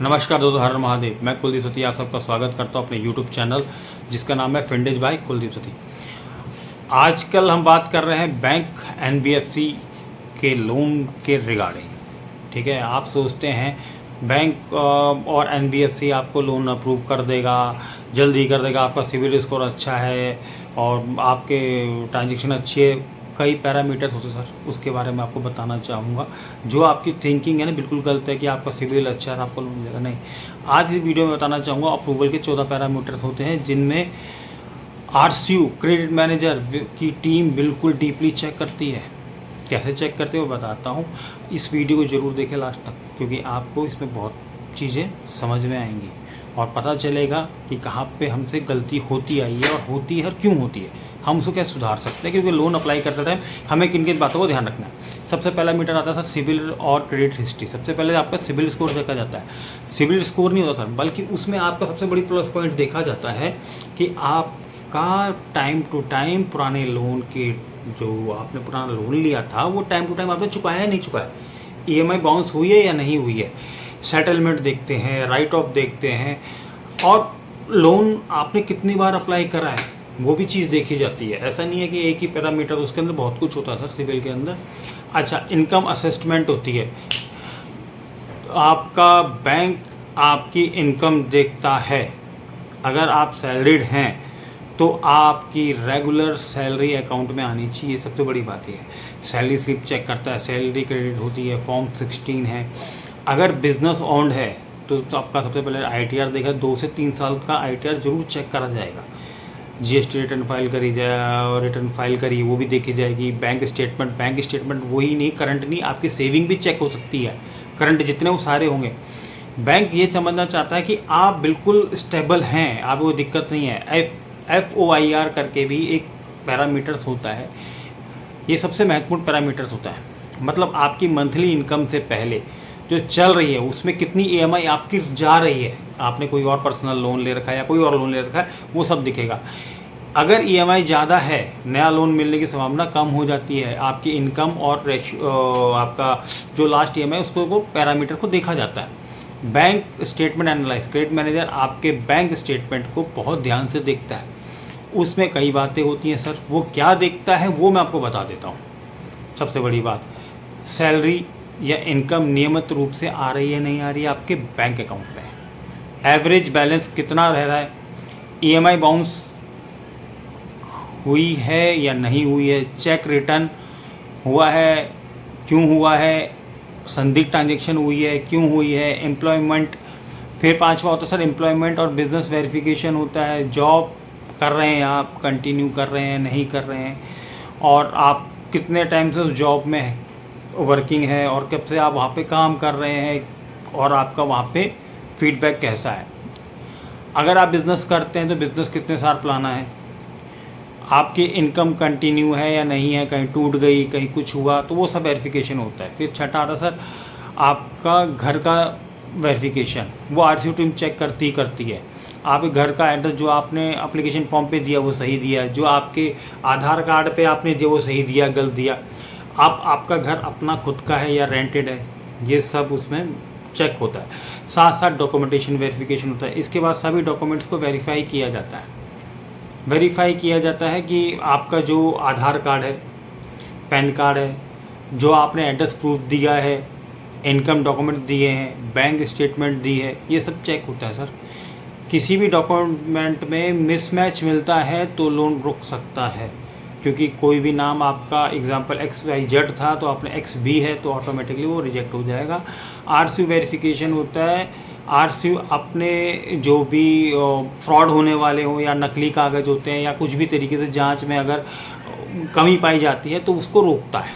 नमस्कार दोस्तों, हर हर महादेव। मैं कुलदीप सती आप सबका स्वागत करता हूं अपने YouTube चैनल जिसका नाम है फिंडेज बाय कुलदीप सती। आजकल हम बात कर रहे हैं बैंक NBFC के लोन के रिगार्डिंग। ठीक है, आप सोचते हैं बैंक और NBFC आपको लोन अप्रूव कर देगा, जल्दी कर देगा, आपका सिविल स्कोर अच्छा है और आपके ट्रांजेक्शन अच्छी है। कई पैरामीटर्स होते हैं सर, उसके बारे में आपको बताना चाहूँगा। जो आपकी थिंकिंग है ना, बिल्कुल गलत है कि आपका सिविल अच्छा है आपको लोन मिलेगा। नहीं, आज इस वीडियो में बताना चाहूँगा अप्रूवल के 14 पैरामीटर्स होते हैं जिनमें RCU क्रेडिट मैनेजर की टीम बिल्कुल डीपली चेक करती है। कैसे चेक करते हैं वो बताता हूँ। इस वीडियो को ज़रूर देखें लास्ट तक, क्योंकि आपको इसमें बहुत चीज़ें समझ में आएंगी और पता चलेगा कि कहाँ पे हमसे गलती होती आई है और होती है और क्यों होती है, हम उसको कैसे सुधार सकते हैं। क्योंकि लोन अप्लाई करते टाइम हमें किन किन बातों को ध्यान रखना है। सबसे पहला मीटर आता है सर सिविल और क्रेडिट हिस्ट्री। सबसे पहले आपका सिविल स्कोर देखा जाता है। सिविल स्कोर नहीं होता सर, बल्कि उसमें आपका सबसे बड़ी प्लस पॉइंट देखा जाता है कि आपका टाइम टू टाइम पुराने लोन के जो आपने पुराना लोन लिया था वो टाइम टू टाइम आपने चुकाया है नहीं चुकाया, EMI बाउंस हुई है या नहीं हुई है। सेटलमेंट देखते हैं, राइट ऑफ देखते हैं और लोन आपने कितनी बार अप्लाई करा है वो भी चीज़ देखी जाती है। ऐसा नहीं है कि एक ही पैरामीटर, उसके अंदर बहुत कुछ होता है सर सिविल के अंदर। अच्छा, इनकम असेसमेंट होती है। आपका बैंक आपकी इनकम देखता है। अगर आप सैलरीड हैं तो आपकी रेगुलर सैलरी अकाउंट में आनी चाहिए, सबसे बड़ी बात यह है। सैलरी स्लिप चेक करता है, सैलरी क्रेडिट होती है, फॉर्म 16 है। अगर बिजनेस ओन्ड है तो आपका सबसे पहले ITR देखा, 2 से 3 साल का ITR जरूर चेक करा जाएगा। GST रिटर्न फाइल करी जाए, रिटर्न फाइल करी वो भी देखी जाएगी। बैंक स्टेटमेंट वही नहीं, करंट नहीं, आपकी सेविंग भी चेक हो सकती है। करंट जितने वो सारे होंगे। बैंक ये समझना चाहता है कि आप बिल्कुल स्टेबल हैं, आपको कोई दिक्कत नहीं है। FOIR करके भी एक पैरामीटर्स होता है, ये सबसे महत्वपूर्ण पैरामीटर्स होता है। मतलब आपकी मंथली इनकम से पहले जो चल रही है उसमें कितनी EMI आपकी जा रही है। आपने कोई और पर्सनल लोन ले रखा है या कोई और लोन ले रखा है, वो सब दिखेगा। अगर EMI ज़्यादा है, नया लोन मिलने की संभावना कम हो जाती है। आपकी इनकम और आपका जो लास्ट EMI उसको वो पैरामीटर को देखा जाता है। Bank statement analyse, credit manager आपके बैंक स्टेटमेंट को बहुत ध्यान से देखता है। उसमें कई बातें होती हैं सर, वो क्या देखता है वो मैं आपको बता देता हूँ। सबसे बड़ी बात, सैलरी या इनकम नियमित रूप से आ रही है नहीं आ रही है आपके बैंक अकाउंट में। एवरेज बैलेंस कितना रह रहा है, EMI बाउंस हुई है या नहीं हुई है, चेक रिटर्न हुआ है क्यों हुआ है, संदिग्ध ट्रांजेक्शन हुई है क्यों हुई है, एम्प्लॉयमेंट। फिर 5वां होता है सर एम्प्लॉयमेंट और बिजनेस वेरिफिकेशन होता है। जॉब कर रहे हैं आप, कंटिन्यू कर रहे हैं, नहीं कर रहे हैं, और आप कितने टाइम से उस जॉब में वर्किंग है और कब से आप वहाँ पे काम कर रहे हैं और आपका वहाँ पे फीडबैक कैसा है। अगर आप बिज़नेस करते हैं तो बिज़नेस कितने साल पुराना है, आपकी इनकम कंटिन्यू है या नहीं है, कहीं टूट गई, कहीं कुछ हुआ, तो वो सब वेरिफिकेशन होता है। फिर छठा आता सर आपका घर का वेरिफिकेशन, वो RCU टीम चेक करती है। आपके घर का एड्रेस जो आपने एप्लीकेशन फॉर्म पे दिया वो सही दिया, जो आपके आधार कार्ड पे आपने दिया वो सही दिया, गलत दिया। आपका घर अपना खुद का है या रेंटेड है, ये सब उसमें चेक होता है। साथ साथ डॉक्यूमेंटेशन वेरिफिकेशन होता है। इसके बाद सभी डॉक्यूमेंट्स को वेरीफाई किया जाता है। वेरीफाई किया जाता है कि आपका जो आधार कार्ड है, पैन कार्ड है, जो आपने एड्रेस प्रूफ दिया है, इनकम डॉक्यूमेंट दिए हैं, बैंक स्टेटमेंट दी है, ये सब चेक होता है सर। किसी भी डॉक्यूमेंट में मिसमैच मिलता है तो लोन रुक सकता है, क्योंकि कोई भी नाम आपका एग्जांपल XYZ था तो आपने XB है तो ऑटोमेटिकली वो रिजेक्ट हो जाएगा। RCU वेरिफिकेशन होता है। RCU अपने जो भी फ्रॉड होने वाले हों या नकली कागज़ होते हैं या कुछ भी तरीके से जांच में अगर कमी पाई जाती है तो उसको रोकता है।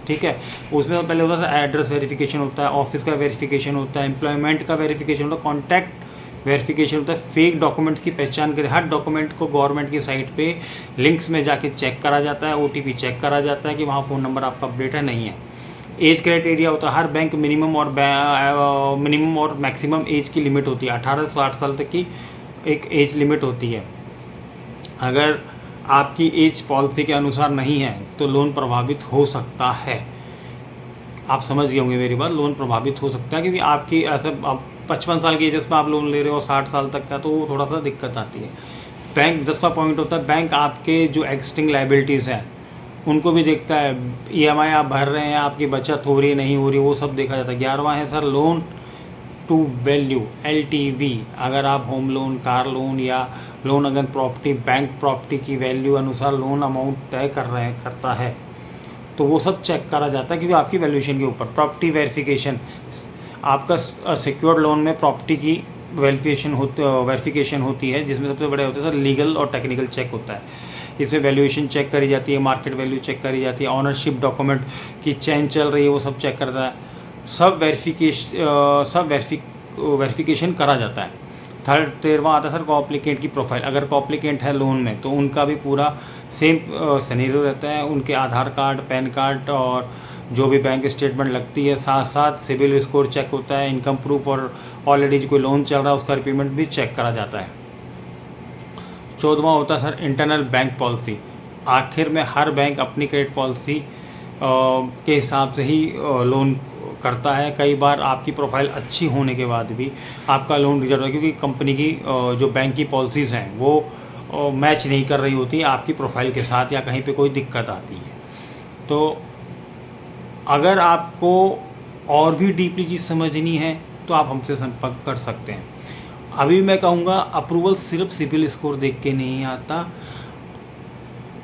ठीक है, उसमें पहले होता है एड्रेस वेरिफिकेशन होता है, ऑफिस का वेरिफिकेशन होता है, एम्प्लॉयमेंट का वेरिफिकेशन होता है, कॉन्टैक्ट वेरिफिकेशन होता है। फेक डॉक्यूमेंट्स की पहचान करें। हर डॉक्यूमेंट को गवर्नमेंट की साइट पे लिंक्स में जाके चेक करा जाता है, OTP चेक करा जाता है कि वहाँ फ़ोन नंबर आपका अपडेट है नहीं है। एज क्राइटेरिया होता है। हर बैंक मिनिमम और मैक्सिमम एज की लिमिट होती है। 18 से 60 साल तक की एक एज लिमिट होती है। अगर आपकी एज पॉलिसी के अनुसार नहीं है तो लोन प्रभावित हो सकता है। आप समझ गए होंगे मेरी बात, लोन प्रभावित हो सकता है क्योंकि आपकी ऐसा 55 साल की एज में आप लोन ले रहे हो 60 साल तक का, तो वो थोड़ा सा दिक्कत आती है। बैंक 10वां पॉइंट होता है, बैंक आपके जो एक्जिस्टिंग लाइबिलिटीज़ हैं उनको भी देखता है। EMI आप भर रहे हैं, आपकी बचत हो रही है नहीं हो रही, वो सब देखा जाता है। 11वां है sir loan to value, LTV। अगर आप होम लोन, कार लोन या loan against property, bank property की वैल्यू अनुसार लोन अमाउंट तय करता है, तो वो सब चेक करा जाता है, क्योंकि आपकी वैल्यूएशन के ऊपर। प्रॉपर्टी वेरिफिकेशन, आपका सिक्योर्ड लोन में प्रॉपर्टी की वेरिफिकेशन होती है, जिसमें सबसे बड़े होते हैं सर लीगल और टेक्निकल चेक होता है। इसमें वैल्यूएशन चेक करी जाती है, मार्केट वैल्यू चेक करी जाती है, ऑनरशिप डॉक्यूमेंट की चेंज चल रही है वो सब चेक करता है, सब वेरिफिकेशन करा जाता है। 13वां आता है सर कॉप्लिकेंट की प्रोफाइल। अगर कॉप्लिकेंट है लोन में तो उनका भी पूरा सेम सिनेरियो रहता है। उनके आधार कार्ड, पैन कार्ड और जो भी बैंक स्टेटमेंट लगती है, साथ साथ सिविल स्कोर चेक होता है, इनकम प्रूफ, और ऑलरेडी जो कोई लोन चल रहा है उसका रिपेमेंट भी चेक करा जाता है। 14वां होता है सर इंटरनल बैंक पॉलिसी। आखिर में हर बैंक अपनी क्रेडिट पॉलिसी के हिसाब से ही लोन करता है। कई बार आपकी प्रोफाइल अच्छी होने के बाद भी आपका लोन रिजेक्ट होता है, क्योंकि कंपनी की जो बैंक की पॉलिसीज़ हैं वो मैच नहीं कर रही होती आपकी प्रोफाइल के साथ, या कहीं पे कोई दिक्कत आती है। तो अगर आपको और भी डीपली चीज़ समझनी है तो आप हमसे संपर्क कर सकते हैं। अभी मैं कहूँगा अप्रूवल सिर्फ सिबिल स्कोर देख के नहीं आता,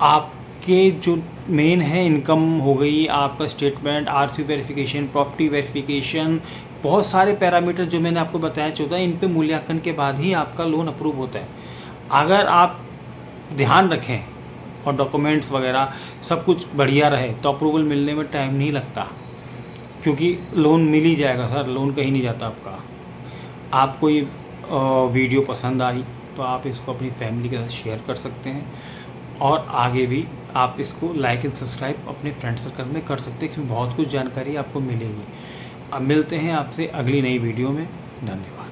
आपके जो मेन है इनकम हो गई, आपका statement, RC verification, property verification, बहुत सारे पैरामीटर जो मैंने आपको बताया 14, इन पे मूल्यांकन के बाद ही आपका लोन अप्रूव होता है। अगर आप ध्यान रखें और डॉक्यूमेंट्स वगैरह सब कुछ बढ़िया रहे तो अप्रूवल मिलने में टाइम नहीं लगता, क्योंकि लोन मिल ही जाएगा सर, लोन कहीं नहीं जाता आपका। आपको ये वीडियो पसंद आई तो आप इसको अपनी फैमिली के साथ शेयर कर सकते हैं, और आगे भी आप इसको लाइक एंड सब्सक्राइब अपने फ्रेंड सर्कल में कर सकते हैं, क्योंकि बहुत कुछ जानकारी आपको मिलेगी। अब मिलते हैं आपसे अगली नई वीडियो में। धन्यवाद।